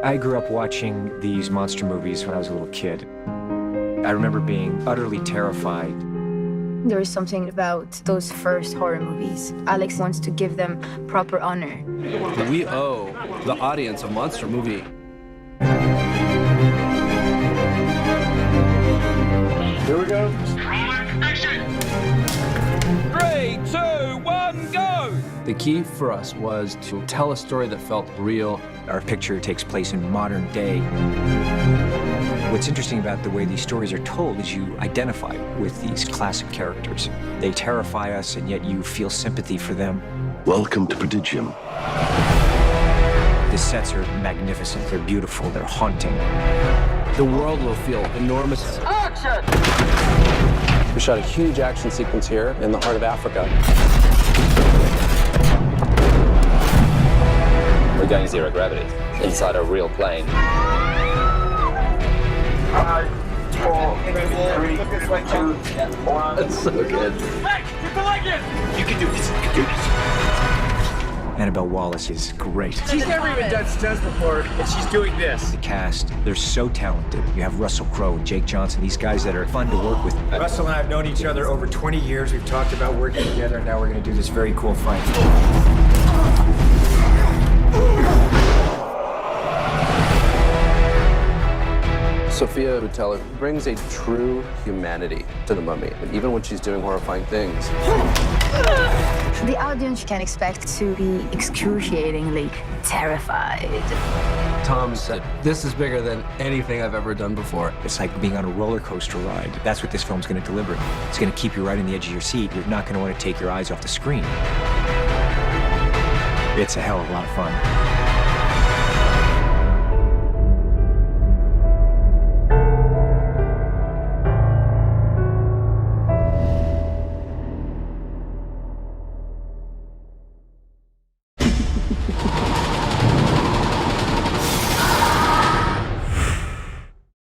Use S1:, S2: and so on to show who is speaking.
S1: I grew up watching these monster movies when I was a little kid. I remember being utterly terrified.
S2: There is something about those first horror movies. Alex wants to give them proper honor.
S3: We owe the audience a monster movie.
S4: Here we go.
S5: Action!
S3: 3, 2, 1, go! The key for us was to tell a story that felt real.
S1: Our picture takes place in modern day. What's interesting about the way these stories are told is you identify with these classic characters. They terrify us, and yet you feel sympathy for them.
S4: Welcome to Prodigium.
S1: The sets are magnificent, they're beautiful, they're haunting.
S3: The world will feel enormous.
S5: Action!
S3: We shot a huge action sequence here in the heart of Africa.
S6: We're going zero gravity inside a real plane.
S4: 5, 4, 3, 2, 1.
S3: That's so good.
S5: Hey, get the leg in! You can do this, you can do this.
S1: Annabelle Wallis is great.
S5: She's never even done stunts before, and she's doing this.
S1: The cast, they're so talented. You have Russell Crowe and Jake Johnson, these guys that are fun to work with. Russell and I have known each other over 20 years. We've talked about working together, and now we're going to do this very cool fight.
S3: Sophia Boutella brings a true humanity to the mummy, even when she's doing horrifying things.
S2: The audience can expect to be excruciatingly terrified.
S3: Tom said, "This is bigger than anything I've ever done before."
S1: It's like being on a roller coaster ride. That's what this film's going to deliver. It's going to keep you right on the edge of your seat. You're not going to want to take your eyes off the screen. It's a hell of a lot of fun.